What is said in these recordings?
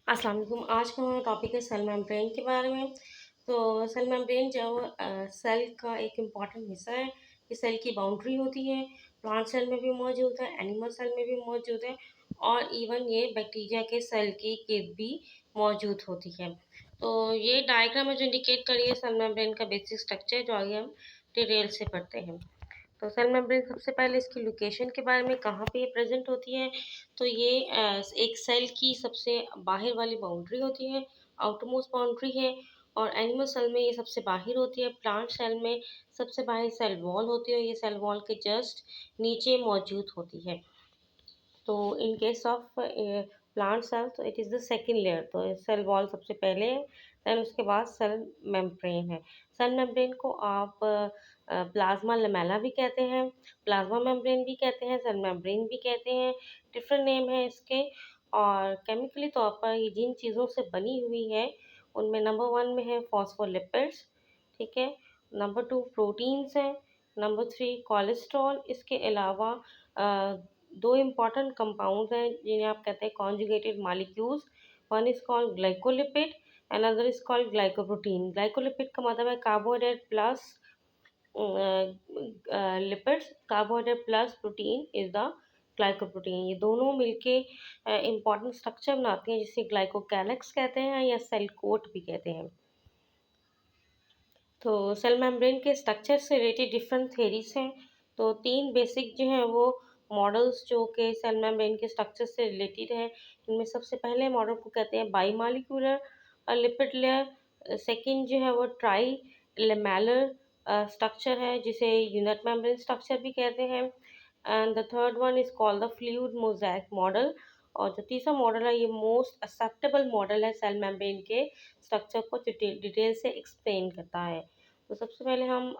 अस्सलाम वालेकुम। आज का हमारा टॉपिक है सेल मेम्ब्रेन के बारे में। तो सेल मेम्ब्रेन जो सेल का एक इम्पॉर्टेंट हिस्सा है। ये सेल की बाउंड्री होती है। प्लांट सेल में भी मौजूद है, एनिमल सेल में भी मौजूद है और इवन ये बैक्टीरिया के सेल की गिर्द भी मौजूद होती है। तो ये डायग्राम में जो इंडिकेट करी है सेल मेम्ब्रेन का बेसिक स्ट्रक्चर, जो आगे हम डिटेल से पढ़ते हैं। तो सेल मेम्ब्रेन सबसे पहले इसकी लोकेशन के बारे में, कहाँ पे ये प्रेजेंट होती है। तो ये एक सेल की सबसे बाहर वाली बाउंड्री होती है, आउटरमोस्ट बाउंड्री है। और एनिमल सेल में ये सबसे बाहर होती है। प्लांट सेल में सबसे बाहर सेल वॉल होती है, ये सेल वॉल के जस्ट नीचे मौजूद होती है। तो in case of plant cell तो it is the second layer. तो सेल वॉल सबसे पहले है, देन उसके बाद सेल मेम्ब्रेन है। सेल मेम्ब्रेन को आप प्लाज्मा लमेला भी कहते हैं, प्लाज्मा मेम्ब्रेन भी कहते हैं, सेल मेम्ब्रेन भी कहते हैं। डिफरेंट नेम है इसके। और केमिकली तौर पर ये जिन चीज़ों से बनी हुई है उनमें नंबर वन में है फॉस्फोलिपिड्स, ठीक है। नंबर टू प्रोटीन्स हैं। Number three cholesterol. इसके अलावा अ, दो इम्पॉर्टेंट कंपाउंड हैं जिन्हें आप कहते हैं conjugated molecules. One is called glycolipid, another is called glycoprotein. Glycolipid का मतलब है carbohydrate plus lipids, carbohydrate plus protein is the glycoprotein. ये दोनों मिलके इम्पॉर्टेंट स्ट्रक्चर बनाते हैं जिसे ग्लाइकोकैलिक्स कहते हैं या सेल कोट भी कहते हैं। तो सेल मेम्ब्रेन के स्ट्रक्चर से रिलेटेड डिफरेंट थेरीज हैं। तो तीन बेसिक जो हैं वो मॉडल्स जो कि सेल मेम्ब्रेन के स्ट्रक्चर से रिलेटेड है। इनमें सबसे पहले मॉडल को कहते हैं by molecular lipid layer. Second जो है वो ट्राई लेमेलर स्ट्रक्चर है जिसे यूनिट मेम्ब्रेन स्ट्रक्चर भी कहते हैं। And the third one is called the fluid mosaic model. और जो तीसरा मॉडल है ये मोस्ट एक्सेप्टेबल मॉडल है सेल मेम्ब्रेन के स्ट्रक्चर को डिटेल से एक्सप्लेन करता है। तो सबसे पहले हम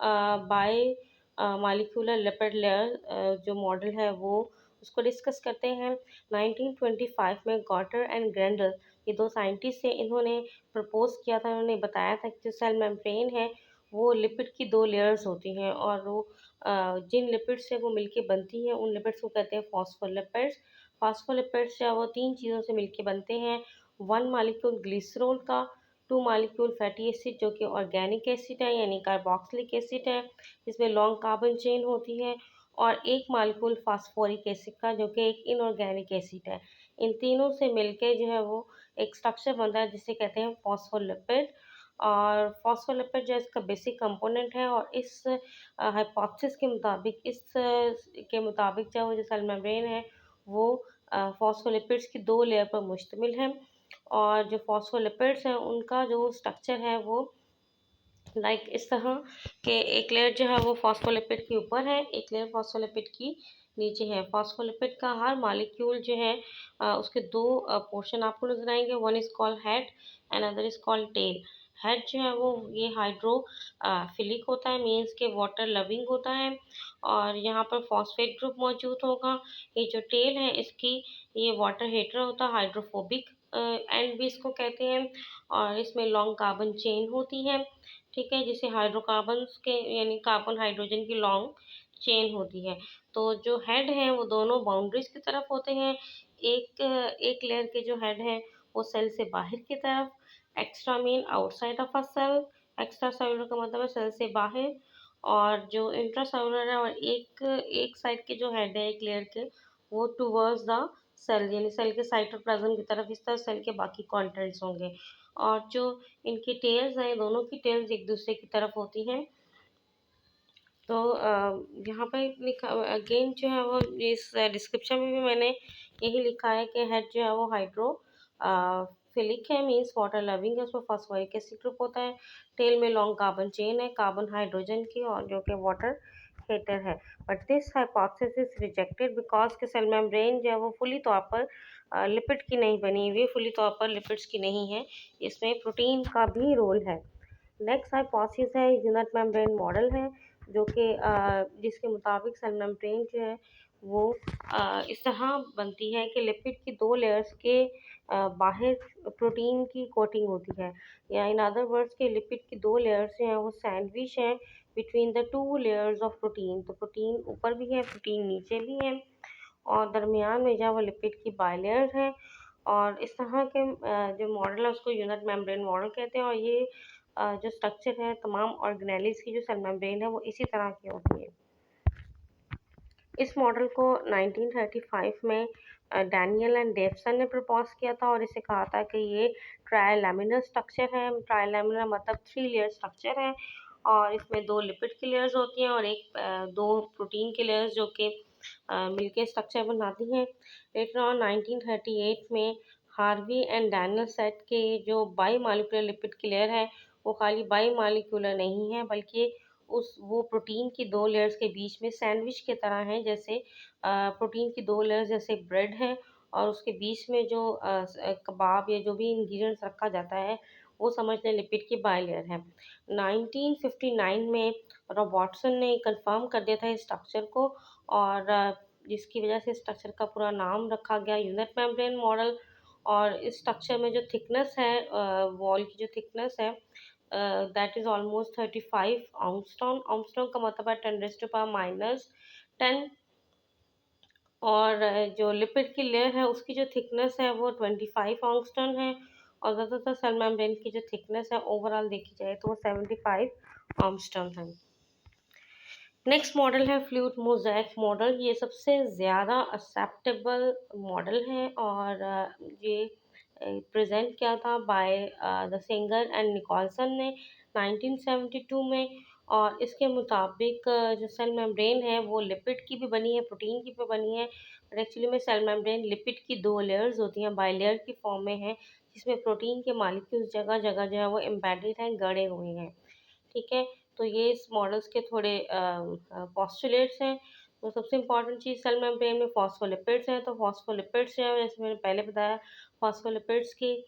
बाय मॉलिक्यूलर लिपिड लेयर जो मॉडल है वो उसको डिस्कस करते हैं। 1925 में गॉटर एंड ग्रेंडल, ये दो साइंटिस्ट हैं, इन्होंने प्रपोज किया था, इन्होंने बताया था कि जो सेल मेम्ब्रेन है वो लिपिड की दो लेयर्स होती हैं और वो जिन लिपिड से वो मिलके बनती हैं उन लिपिड्स को कहते हैं फॉस्फोलिपिड्स। फॉस्फोलिपिड्स जो है वो तीन चीज़ों से मिलके बनते हैं। वन मालिक्यूल ग्लिसरॉल का, टू मालिक्यूल फैटी एसिड जो कि ऑर्गेनिक एसिड है यानी कार्बोक्सिलिक एसिड है, इसमें लॉन्ग कार्बन चेन होती है। और एक मालिक्यूल फास्फोरिक एसिड का जो कि एक इनऑर्गेनिक एसिड है। इन तीनों से मिलके जो है वो एक स्ट्रक्चर बनता है जिसे कहते हैं फॉस्फोलिपिड। और फॉस्फोलिपिड जो है इसका बेसिक कंपोनेंट है। और इस हाइपोथेसिस के मुताबिक के मुताबिक जो सेल मेम्ब्रेन है वो फॉस्फोलिपिड्स की दो लेयर पर मुश्तमिल है। और जो फॉस्फोलिपिड्स हैं उनका जो स्ट्रक्चर है वो इस तरह के एक लेयर जो है वो फॉस्फोलिपिड के ऊपर है, एक लेयर फॉस्फोलिपिड की नीचे है। फॉस्फोलिपिड का हर मॉलिक्यूल जो है उसके दो पोर्शन आपको नजर आएंगे। One is called head and other is called tail. Head जो है वो ये हाइड्रोफिलिक होता है, मीन्स के वाटर लविंग होता है और यहाँ पर फॉस्फेट ग्रुप मौजूद होगा। ये जो टेल है इसकी ये वाटर हेटर होता है, हाइड्रोफोबिक एंड भी इसको कहते हैं। और इसमें लॉन्ग कार्बन चेन होती है, ठीक है, जिसे हाइड्रोकार्बन्स के यानी कार्बन हाइड्रोजन की लॉन्ग चेन होती है। तो जो हेड हैं वो दोनों बाउंड्रीज की तरफ होते हैं। एक लेयर के जो हेड हैं वो सेल से बाहर की तरफ, extra mean outside of a cell. Extracellular का मतलब है सेल से बाहर। और जो इंट्रा सेलुलर है और एक एक साइड के जो हेड है एक लेयर के वो टूवर्ड्स द सेल यानी सेल के साइटोप्लाज्म की तरफ, इस तरह सेल के बाकी कंटेंट्स होंगे। और जो इनकी टेल्स हैं दोनों की टेल्स एक दूसरे की तरफ होती हैं। तो यहाँ पे लिखा अगेन जो है वो इस डिस्क्रिप्शन में भी मैंने यही लिखा है कि हेड जो है वो फिलिक है, मीन्स वाटर लविंग है, उसमें फॉस्फोरिक एसिड ग्रुप होता है। टेल में लॉन्ग कार्बन चेन है कार्बन हाइड्रोजन की और जो कि वाटर हेटर है। But this hypothesis rejected because के सेल मेम्ब्रेन जो है वो फुली तौर पर लिपिड की नहीं बनी हुई, फुली तौर पर लिपिड्स की नहीं है, इसमें प्रोटीन का भी रोल है। नेक्स्ट हाइपोथेसिस है यूनिट मेम्ब्रेन मॉडल है जो कि जिसके मुताबिक सेल मेम्ब्रेन जो है वो इस तरह बनती है कि लिपिड की दो लेयर्स के बाहर प्रोटीन की कोटिंग होती है, या इन अदर वर्ड्स के लिपिड की दो लेयर्स हैं वो सैंडविच हैं between the two layers of protein. तो प्रोटीन ऊपर भी है, प्रोटीन नीचे भी है और दरमियान में जो है वो लिपिड की बाइलेयर है। और इस तरह के जो मॉडल है उसको यूनिट मेम्ब्रेन मॉडल कहते हैं। और ये जो स्ट्रक्चर है तमाम ऑर्गेनेलिस की जो सेल मेम्ब्रेन है वो इसी तरह की होती है। इस मॉडल को 1935 में डैनियल एंड डेवसन ने प्रपोज किया था और इसे कहा था कि ये ट्रायलैमिनर स्ट्रक्चर है। ट्रायलैमिनर मतलब 3 लेयर स्ट्रक्चर है और इसमें 2 लिपिड की लेयर्स होती हैं और 2 प्रोटीन की लेयर्स जो कि मिलके स्ट्रक्चर बनाती हैं। लेटर ऑन 1938 में हार्वी एंड डैनियल सेट के जो बाई मालिकुलर लिपिड की लेयर है वो खाली बाई मालिकुलर नहीं है बल्कि उस वो प्रोटीन की 2 लेयर्स के बीच में सैंडविच की तरह है। जैसे प्रोटीन की 2 लेयर्स जैसे ब्रेड है और उसके बीच में जो कबाब या जो भी इंग्रेडिएंट्स रखा जाता है वो समझ लें लिपिड की बाई लेयर है। 1959 में रॉबर्टसन ने कंफर्म कर दिया था इस स्ट्रक्चर को और जिसकी वजह से स्ट्रक्चर का पूरा नाम रखा गया यूनिट मेम्ब्रेन मॉडल। और इस स्ट्रक्चर में जो थिकनेस है वॉल की जो थिकनेस है that is almost 35 Armstrong. Armstrong का मतलब है 10⁻⁻10। और जो लिपिड की लेयर है उसकी जो थिकनेस है वो 25 आर्मस्ट्रॉन्ग है। और ज़्यादातर सेल मेम्ब्रेन की जो थिकनेस है ओवरऑल देखी जाए तो वो 75 आर्मस्ट्रॉन्ग है। नेक्स्ट मॉडल है फ्लूइड मोज़ेक मॉडल। ये सबसे ज़्यादा एक्सेप्टेबल मॉडल है और ये प्रेजेंट किया था by the Singer and Nicolson ने 1972 में। और इसके मुताबिक जो सेल मेम्ब्रेन है वो लिपिड की भी बनी है प्रोटीन की भी बनी है। और एक्चुअली में सेल मेम्ब्रेन लिपिड की 2 लेयर्स होती हैं बाइलेयर की फॉर्म में है जिसमें प्रोटीन के मॉलिक्यूल्स जगह जगह जो है वो एम्बेडेड हैं गड़े हुए हैं। ठीक है, तो ये इस मॉडल्स के थोड़े पोस्टुलेट्स हैं। तो सबसे इम्पॉर्टेंट चीज़ सेल मेम्ब्रेन में फॉस्फोलिपिड्स हैं। तो फॉस्फोलिपिड्स जो है जैसे मैंने पहले बताया फॉस्फोलिपिड्स की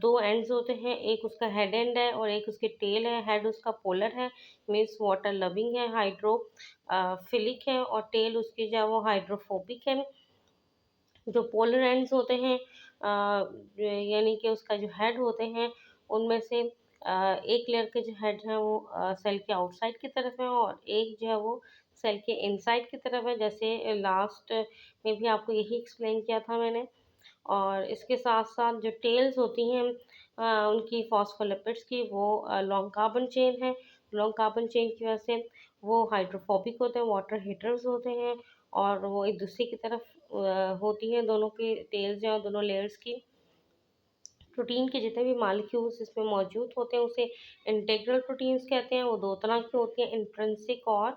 2 एंड्स होते हैं। एक उसका हेड एंड है और एक उसकी टेल है। हेड उसका पोलर है मीन्स वाटर लविंग है हाइड्रोफिलिक है और टेल उसकी जो है वो हाइड्रोफोबिक है। जो पोलर एंड्स होते हैं यानी कि उसका जो हेड होते हैं उनमें से एक लेयर के जो हेड हैं वो सेल के आउटसाइड की तरफ है और एक जो है वो सेल के इनसाइड की तरफ है। जैसे लास्ट में भी आपको यही एक्सप्लेन किया था मैंने। और इसके साथ साथ जो टेल्स होती हैं उनकी फॉस्फोलिपिड्स की वो लॉन्ग कार्बन चेन है। लॉन्ग कार्बन चेन की वजह से वो हाइड्रोफोबिक होते हैं वाटर हीटर्स होते हैं और वो एक दूसरे की तरफ होती हैं दोनों की टेल्स जो हैं दोनों लेयर्स की। प्रोटीन के जितने भी मॉलिक्यूल्स इसमें मौजूद होते हैं उसे इंटीग्रल प्रोटीन्स कहते हैं। वो 2 तरह की होती हैं इंट्रिंसिक और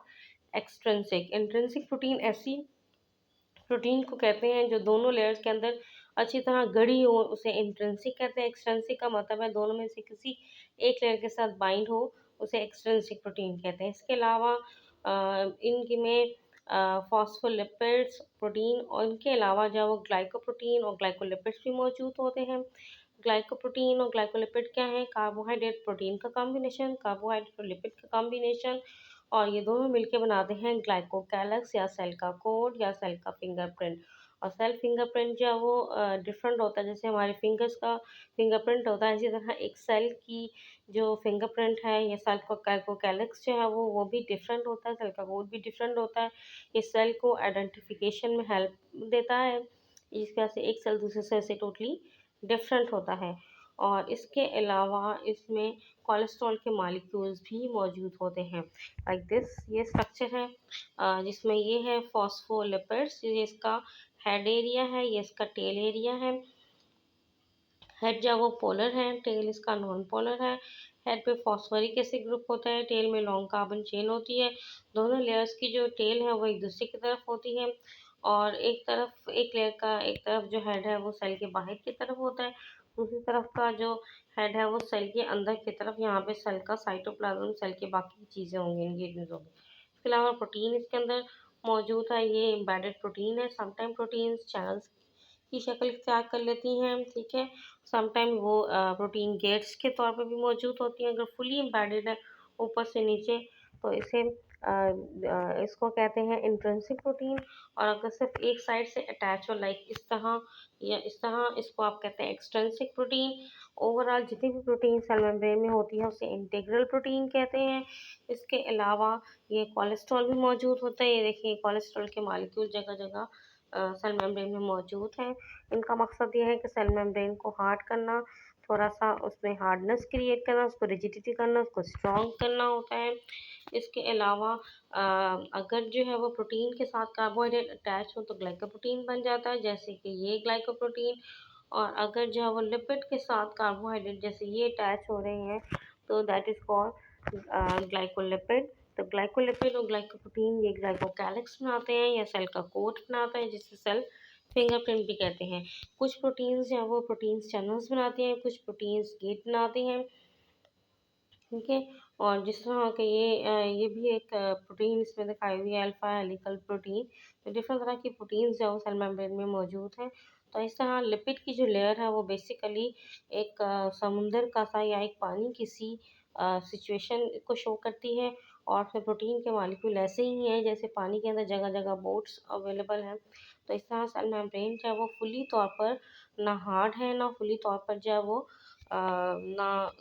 एक्सट्रिंसिक। इंट्रिंसिक प्रोटीन ऐसी प्रोटीन को कहते हैं जो दोनों लेयर्स के अंदर अच्छी तरह गड़ी हो उसे इंट्रिंसिक कहते हैं। एक्सट्रिंसिक का मतलब है दोनों में से किसी एक लेयर के साथ बाइंड हो उसे एक्सट्रिंसिक प्रोटीन कहते हैं। इसके अलावा इनके में फॉस्फोलिपिड्स प्रोटीन और इनके अलावा जो है वो ग्लाइकोप्रोटीन और ग्लाइकोलिपिड्स भी मौजूद होते हैं। ग्लाइकोप्रोटीन और ग्लाइकोलिपिड क्या है? कार्बोहाइड्रेट प्रोटीन का कॉम्बिनेशन, कार्बोहाइड्रेट और लिपिड का कॉम्बिनेशन। और ये दोनों मिलके बनाते हैं ग्लाइकोकैलक्स या सेल का कोड या सेल का फिंगरप्रिंट। और सेल फिंगरप्रिंट जो है वो डिफरेंट होता है। जैसे हमारे फिंगर्स का फिंगरप्रिंट होता है इसी तरह एक सेल की जो फिंगरप्रिंट है या सेल का ग्लाइकोकैलक्स जो है वो भी डिफरेंट होता है। सेल का कोड भी डिफरेंट होता है। ये सेल को आइडेंटिफिकेशन में हेल्प देता है। इस वजह से एक सेल दूसरे सेल से टोटली डिफरेंट होता है। और इसके अलावा इसमें कोलेस्ट्रॉल के मॉलिक्यूल्स भी मौजूद होते हैं लाइक दिस। ये स्ट्रक्चर है जिसमें ये है फॉस्फोलिपिड्स। ये इसका हेड एरिया है ये इसका टेल एरिया है। हेड जो है वो पोलर है टेल इसका नॉन पोलर है। हेड पे फॉस्फोरिक एसिड ग्रुप होता है टेल में लॉन्ग कार्बन चेन होती है। दोनों लेयर्स की जो टेल है वो एक दूसरे की तरफ होती है। और एक लेयर का एक तरफ जो हेड है वो सेल के बाहर की तरफ होता है। दूसरी तरफ का जो हेड है वो सेल के अंदर की तरफ यहाँ पे सेल का साइटोप्लाज्म सेल के बाकी चीज़ें होंगी इंग्रेडिएंट्स होंगे। इसके अलावा प्रोटीन इसके अंदर मौजूद है। ये एम्बेडेड प्रोटीन है। समटाइम प्रोटीन्स चैनल्स की शक्ल इख्तियार कर लेती हैं। ठीक है, समटाइम वो प्रोटीन गेट्स के तौर पे भी मौजूद होती हैं। अगर फुली एम्बेडेड है ऊपर से नीचे तो इसको कहते हैं इंट्रिंसिक प्रोटीन। और अगर सिर्फ एक साइड से अटैच हो लाइक इस तरह या इस तरह इसको आप कहते हैं एक्सट्रिंसिक प्रोटीन। ओवरऑल जितनी भी प्रोटीन सेल मेम्ब्रेन में होती है उसे इंटीग्रल प्रोटीन कहते हैं। इसके अलावा ये कोलेस्ट्रॉल भी मौजूद होता है। ये देखिए कोलेस्ट्रॉल के मॉलिक्यूल जगह जगह सेल मेम्ब्रेन में मौजूद हैं। इनका मकसद ये है कि सेल मेम्ब्रेन को हार्ड करना, थोड़ा-सा उसमें हार्डनेस क्रिएट करना, उसको रिजिडिटी करना, उसको स्ट्रॉन्ग करना होता है। इसके अलावा अगर जो है वो प्रोटीन के साथ कार्बोहाइड्रेट अटैच हो तो ग्लाइकोप्रोटीन बन जाता है, जैसे कि ये ग्लाइकोप्रोटीन। और अगर जो है वो लिपिड के साथ कार्बोहाइड्रेट जैसे ये अटैच हो रहे हैं तो दैट इज़ कॉल्ड ग्लाइकोलिपिड। तो ग्लाइकोलिपिड और ग्लाइकोप्रोटीन ये ग्लाइकोकैलिक्स बनाते हैं या सेल का कोट बनाता है, जिसे सेल फिंगरप्रिंट भी कहते हैं। कुछ प्रोटीन्स जो है वो प्रोटीन्स चैनल्स बनाते हैं, कुछ प्रोटीन्स गेट बनाते हैं। ठीक है। और जिस तरह के ये भी एक प्रोटीन इसमें दिखाई हुई है, अल्फा हेलिकल प्रोटीन। तो डिफरेंट तरह की प्रोटीन्स जो सेल मेम्ब्रेन में मौजूद हैं। तो इस तरह लिपिड की जो लेयर है वो बेसिकली एक समुंदर का सा या एक पानी की सी सिचुएशन को शो करती है। और फिर प्रोटीन के मॉलिक्यूल ऐसे ही हैं जैसे पानी के अंदर जगह जगह बोट्स अवेलेबल हैं। तो इस तरह सेल मेम्ब्रेन जो है वो फुली तौर पर ना हार्ड है, ना फुली तौर पर जो है वो ना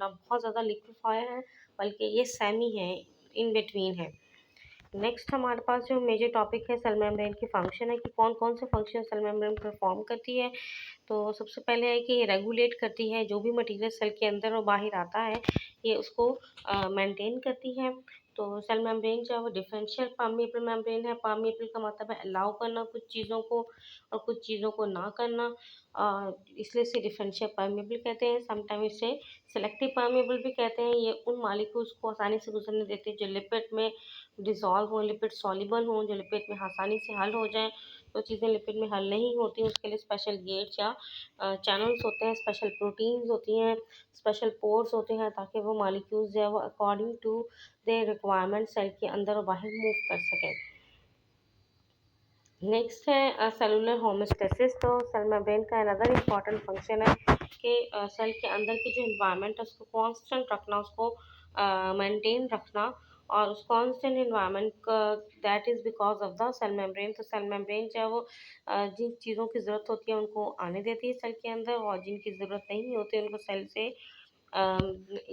बहुत ज़्यादा लिक्विफायर है, बल्कि ये सेमी है, इन बिटवीन है। नेक्स्ट हमारे पास जो मेजर टॉपिक है सेल मेम्ब्रेन की फंक्शन है कि कौन कौन से फंक्शन सेल मेम्ब्रेन परफॉर्म करती है। तो सबसे पहले है कि ये रेगुलेट करती है जो भी मटेरियल सेल के अंदर और बाहर आता है, ये उसको मेंटेन करती है। तो सेल मेम्ब्रेन जो है वो डिफरेंशियल परमेबल मेम्ब्रेन है। परमेबल का मतलब है अलाउ करना कुछ चीज़ों को और कुछ चीज़ों को ना करना, इसलिए इसे डिफरेंशियल परमेबल कहते हैं। समटाइम इसे सेलेक्टिव परमेबल भी कहते हैं। ये उन मॉलिक्यूल्स को आसानी से गुजरने देते हैं जो लिपिड में डिज़ोल्व हों, लिपिड सॉल्युबल हों, जो लिपिड में आसानी से हल हो जाएँ। तो चीज़ें लिपिड में हल नहीं होती, उसके लिए स्पेशल गेट्स या चैनल्स होते हैं, स्पेशल प्रोटीन्स होती हैं, स्पेशल पोर्स होते हैं, ताकि वो मॉलिक्यूल्स जो है वो according to their requirement cell के अंदर और बाहर मूव कर सकें। नेक्स्ट है सेलुलर होमोस्टेसिस। तो सेल मेम्ब्रेन का अनदर इम्पॉर्टेंट फंक्शन है कि सेल के अंदर की जो इन्वायरमेंट है उसको कांस्टेंट रखना, उसको मेंटेन रखना। और उस कांस्टेंट इन्वायरमेंट का that is because of the cell membrane. तो सेल मेम्ब्रेन जो है वो जिन चीज़ों की ज़रूरत होती है उनको आने देती है सेल के अंदर, और जिनकी ज़रूरत नहीं होती उनको सेल से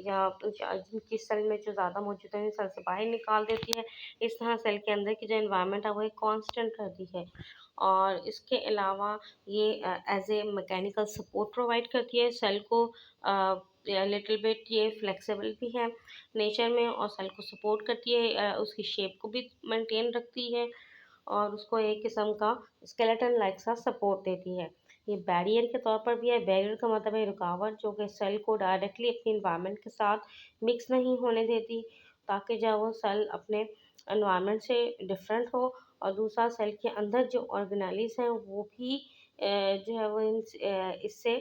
या जिनकी सेल में जो ज़्यादा मौजूद है सेल से बाहर निकाल देती है। इस तरह सेल के अंदर की जो एनवायरनमेंट है वो एक कांस्टेंट रहती है। और इसके अलावा ये as a mechanical support provide करती है सेल को। लिटिल बिट ये फ्लेक्सिबल भी है नेचर में और सेल को सपोर्ट करती है, उसकी शेप को भी मेंटेन रखती है और उसको एक किस्म का स्केलेटन लाइक सा सपोर्ट देती है। ये बैरियर के तौर पर भी है। बैरियर का मतलब है रुकावट, जो कि सेल को डायरेक्टली अपनी इन्वायरमेंट के साथ मिक्स नहीं होने देती, ताकि जब वो सेल अपने एनवायरनमेंट से डिफरेंट हो। और दूसरा सेल के अंदर जो ऑर्गेनेलिस हैं वो भी जो है वो इससे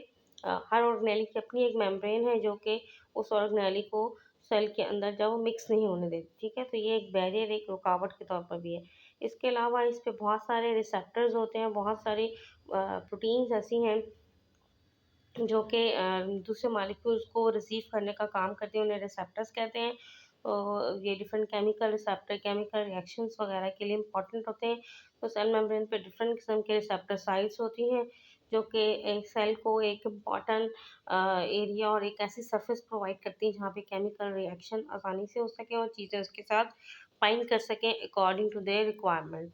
हर ऑर्गेनेली की अपनी एक मेम्ब्रेन है जो कि उस ऑर्गेनेली को सेल के अंदर जब वो मिक्स नहीं होने देती। ठीक है, तो ये एक बैरियर, एक रुकावट के तौर पर भी है। इसके अलावा इस पे बहुत सारे रिसेप्टर्स होते हैं, बहुत सारी प्रोटीन्स ऐसी हैं जो कि दूसरे मॉलिक्यूल्स को रिसीव करने का काम करते हैं, उन्हें रिसेप्टर्स कहते हैं। तो ये different chemical receptor, chemical reactions वगैरह के लिए इंपॉर्टेंट होते हैं। तो सेल मेम्ब्रेन पे डिफरेंट किस्म के रिसेप्टर साइट्स होती हैं जो कि एक सेल को एक इम्पॉर्टेंट एरिया और एक ऐसी सरफेस प्रोवाइड करती हैं जहाँ पे केमिकल रिएक्शन आसानी से हो सके और चीज़ें उसके साथ बाइंड कर सकें अकॉर्डिंग टू देयर रिक्वायरमेंट।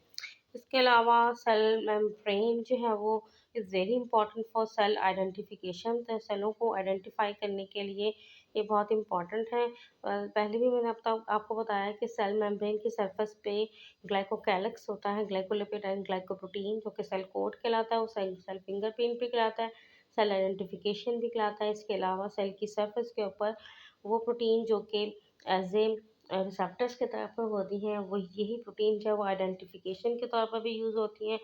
इसके अलावा सेल मेम्ब्रेन जो है वो is very important for sale identification. तो सेलों को आइडेंटिफाई करने के लिए ये बहुत इंपॉर्टेंट है। पहले भी मैंने आपको बताया कि सेल मेम्ब्रेन की सरफेस पे ग्लाइकोकैलिक्स होता है, ग्लाइकोलिपिड एंड ग्लाइकोप्रोटीन, जो कि सेल कोड कहलाता है, वो सेल फिंगरप्रिंट भी कहलाता है, सेल आइडेंटिफिकेशन भी कहलाता है। इसके अलावा सेल की सरफेस के ऊपर वो प्रोटीन जो कि एज ए रिसेप्टर्स के तौर पर होती हैं, वो यही प्रोटीन जो है वो आइडेंटिफिकेशन के तौर पर भी यूज़ होती हैं,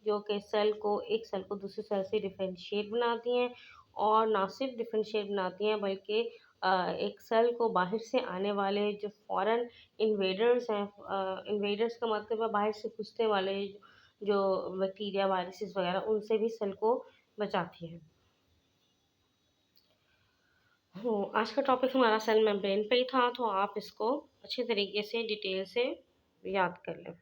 जो कि एक सेल को दूसरे सेल से डिफरेंशिएट बनाती हैं। और ना सिर्फ डिफरेंशिएट बनाती हैं बल्कि एक सेल को बाहर से आने वाले जो फॉरेन इन्वेडर्स हैं, इन्वेडर्स का मतलब है बाहर से घुसने वाले जो बैक्टीरिया, वायरसेस वगैरह, उनसे भी सेल को बचाती है। आज का टॉपिक हमारा सेल मेम्ब्रेन पे ही था, तो आप इसको अच्छे तरीके से डिटेल से याद कर लें।